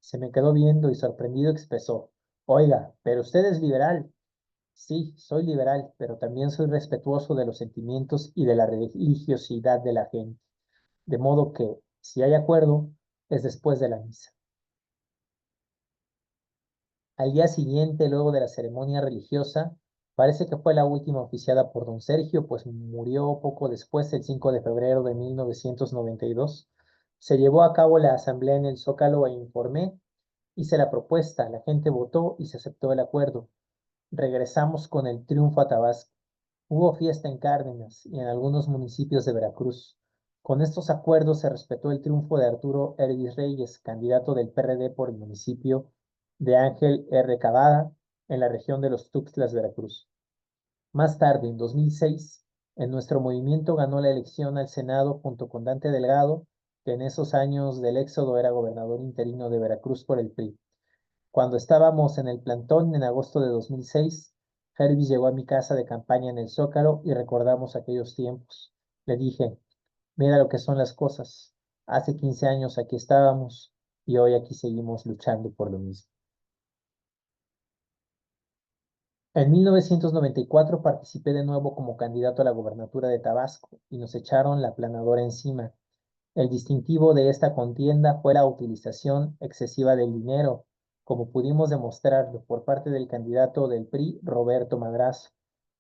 Se me quedó viendo y sorprendido expresó, oiga, pero usted es liberal. Sí, soy liberal, pero también soy respetuoso de los sentimientos y de la religiosidad de la gente. De modo que, si hay acuerdo, es después de la misa. Al día siguiente, luego de la ceremonia religiosa, parece que fue la última oficiada por don Sergio, pues murió poco después, el 5 de febrero de 1992. Se llevó a cabo la asamblea en el Zócalo e informé, hice la propuesta, la gente votó y se aceptó el acuerdo. Regresamos con el triunfo a Tabasco. Hubo fiesta en Cárdenas y en algunos municipios de Veracruz. Con estos acuerdos se respetó el triunfo de Arturo Ervis Reyes, candidato del PRD por el municipio de Ángel R. Cavada, en la región de los Tuxtlas, Veracruz. Más tarde, en 2006, en nuestro movimiento ganó la elección al Senado junto con Dante Delgado, que en esos años del éxodo era gobernador interino de Veracruz por el PRI. Cuando estábamos en el plantón en agosto de 2006, Hervis llegó a mi casa de campaña en el Zócalo y recordamos aquellos tiempos. Le dije, mira lo que son las cosas. Hace 15 años aquí estábamos y hoy aquí seguimos luchando por lo mismo. En 1994 participé de nuevo como candidato a la gobernatura de Tabasco y nos echaron la planadora encima. El distintivo de esta contienda fue la utilización excesiva del dinero, como pudimos demostrarlo por parte del candidato del PRI, Roberto Madrazo,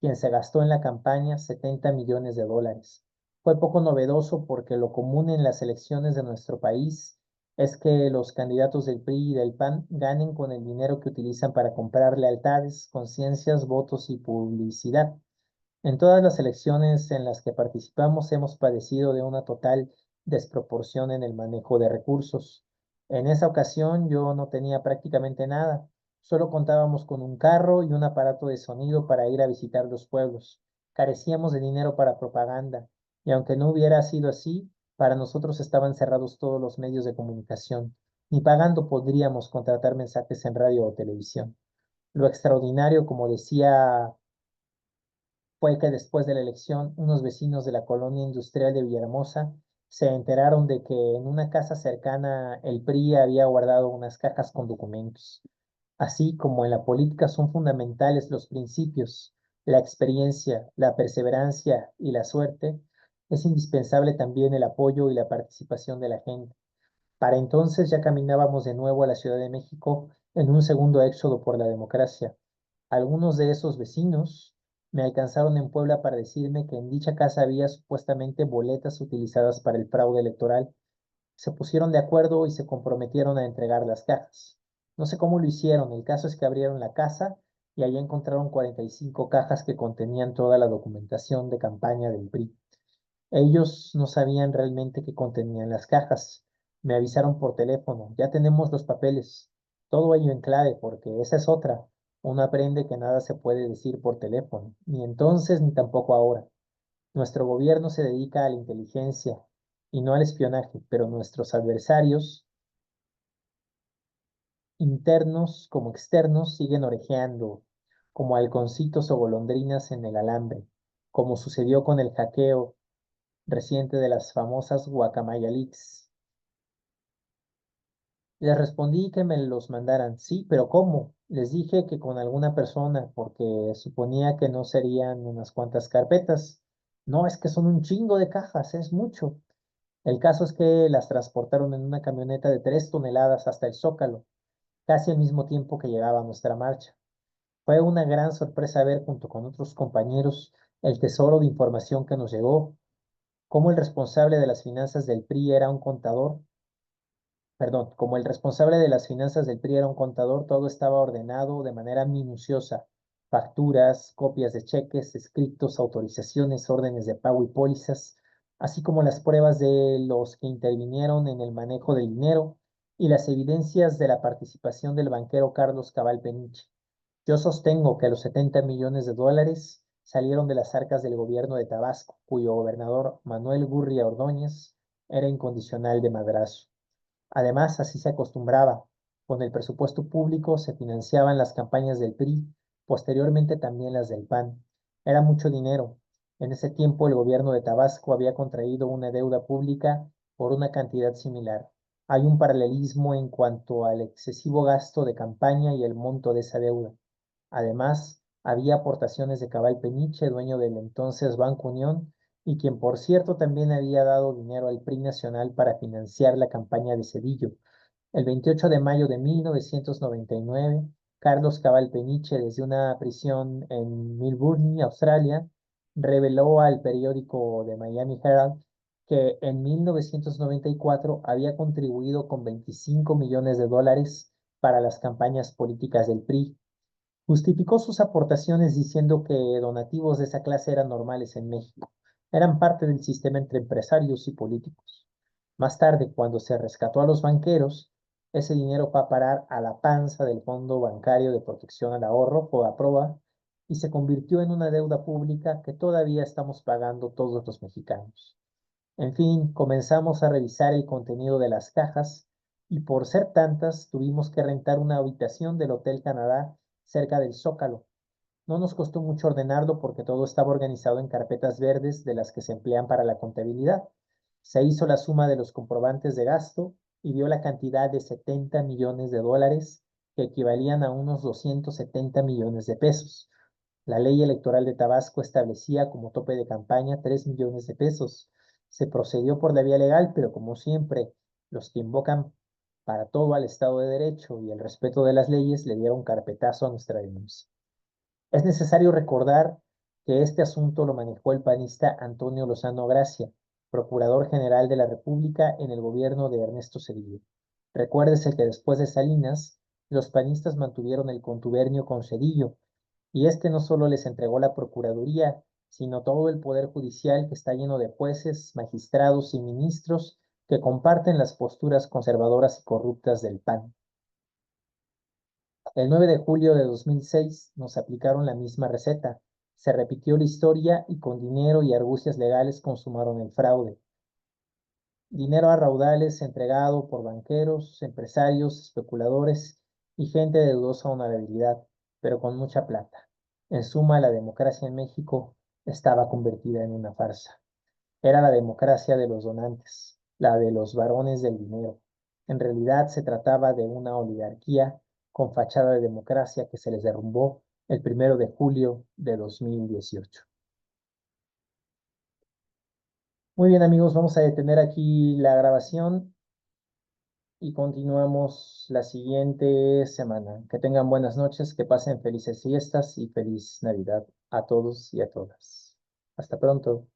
quien se gastó en la campaña 70 millones de dólares. Fue poco novedoso porque lo común en las elecciones de nuestro país es que los candidatos del PRI y del PAN ganen con el dinero que utilizan para comprar lealtades, conciencias, votos y publicidad. En todas las elecciones en las que participamos hemos padecido de una total desproporción en el manejo de recursos. En esa ocasión yo no tenía prácticamente nada, solo contábamos con un carro y un aparato de sonido para ir a visitar los pueblos. Carecíamos de dinero para propaganda, y aunque no hubiera sido así, para nosotros estaban cerrados todos los medios de comunicación. Ni pagando podríamos contratar mensajes en radio o televisión. Lo extraordinario, como decía, fue que después de la elección, unos vecinos de la colonia industrial de Villahermosa se enteraron de que en una casa cercana el PRI había guardado unas cajas con documentos. Así como en la política son fundamentales los principios, la experiencia, la perseverancia y la suerte, es indispensable también el apoyo y la participación de la gente. Para entonces ya caminábamos de nuevo a la Ciudad de México en un segundo éxodo por la democracia. Algunos de esos vecinos me alcanzaron en Puebla para decirme que en dicha casa había supuestamente boletas utilizadas para el fraude electoral. Se pusieron de acuerdo y se comprometieron a entregar las cajas. No sé cómo lo hicieron, el caso es que abrieron la casa y allí encontraron 45 cajas que contenían toda la documentación de campaña del PRI. Ellos no sabían realmente qué contenían las cajas. Me avisaron por teléfono, ya tenemos los papeles. Todo ello en clave, porque esa es otra. Uno aprende que nada se puede decir por teléfono, ni entonces ni tampoco ahora. Nuestro gobierno se dedica a la inteligencia y no al espionaje, pero nuestros adversarios, internos como externos, siguen orejeando como halconcitos o golondrinas en el alambre, como sucedió con el hackeo reciente de las famosas Guacamaya Leaks. Les respondí que me los mandaran. Sí, pero ¿cómo? Les dije que con alguna persona, porque suponía que no serían unas cuantas carpetas. No, es que son un chingo de cajas, es mucho. El caso es que las transportaron en una camioneta de 3 toneladas hasta el Zócalo, casi al mismo tiempo que llegaba nuestra marcha. Fue una gran sorpresa ver junto con otros compañeros el tesoro de información que nos llegó, cómo el responsable de las finanzas del PRI era un contador. Perdón, como el responsable de las finanzas del PRI era un contador, todo estaba ordenado de manera minuciosa. Facturas, copias de cheques, escritos, autorizaciones, órdenes de pago y pólizas, así como las pruebas de los que intervinieron en el manejo del dinero y las evidencias de la participación del banquero Carlos Cabal Peniche. Yo sostengo que los 70 millones de dólares salieron de las arcas del gobierno de Tabasco, cuyo gobernador Manuel Gurria Ordóñez era incondicional de madrazo. Además, así se acostumbraba. Con el presupuesto público se financiaban las campañas del PRI, posteriormente también las del PAN. Era mucho dinero. En ese tiempo el gobierno de Tabasco había contraído una deuda pública por una cantidad similar. Hay un paralelismo en cuanto al excesivo gasto de campaña y el monto de esa deuda. Además, había aportaciones de Cabal Peniche, dueño del entonces Banco Unión, y quien por cierto también había dado dinero al PRI nacional para financiar la campaña de Cedillo. El 28 de mayo de 1999, Carlos Cabal Peniche, desde una prisión en Melbourne, Australia, reveló al periódico de Miami Herald que en 1994 había contribuido con 25 millones de dólares para las campañas políticas del PRI. Justificó sus aportaciones diciendo que donativos de esa clase eran normales en México, eran parte del sistema entre empresarios y políticos. Más tarde, cuando se rescató a los banqueros, ese dinero fue a parar a la panza del Fondo Bancario de Protección al Ahorro, FOBAPROA, y se convirtió en una deuda pública que todavía estamos pagando todos los mexicanos. En fin, comenzamos a revisar el contenido de las cajas y por ser tantas tuvimos que rentar una habitación del Hotel Canadá cerca del Zócalo. No nos costó mucho ordenarlo porque todo estaba organizado en carpetas verdes de las que se emplean para la contabilidad. Se hizo la suma de los comprobantes de gasto y dio la cantidad de 70 millones de dólares, que equivalían a unos 270 millones de pesos. La ley electoral de Tabasco establecía como tope de campaña 3 millones de pesos. Se procedió por la vía legal, pero como siempre, los que invocan para todo al Estado de Derecho y el respeto de las leyes le dieron carpetazo a nuestra denuncia. Es necesario recordar que este asunto lo manejó el panista Antonio Lozano Gracia, Procurador General de la República en el gobierno de Ernesto Zedillo. Recuérdese que después de Salinas, los panistas mantuvieron el contubernio con Zedillo, y este no solo les entregó la Procuraduría, sino todo el Poder Judicial que está lleno de jueces, magistrados y ministros que comparten las posturas conservadoras y corruptas del PAN. El 9 de julio de 2006 nos aplicaron la misma receta. Se repitió la historia y con dinero y argucias legales consumaron el fraude. Dinero a raudales entregado por banqueros, empresarios, especuladores y gente de dudosa honorabilidad. pero con mucha plata. En suma, la democracia en México estaba convertida en una farsa. Era la democracia de los donantes, la de los varones del dinero. En realidad se trataba de una oligarquía con fachada de democracia que se les derrumbó el 1 de julio de 2018. Muy bien, amigos, vamos a detener aquí la grabación y continuamos la siguiente semana. Que tengan buenas noches, que pasen felices fiestas y feliz Navidad a todos y a todas. Hasta pronto.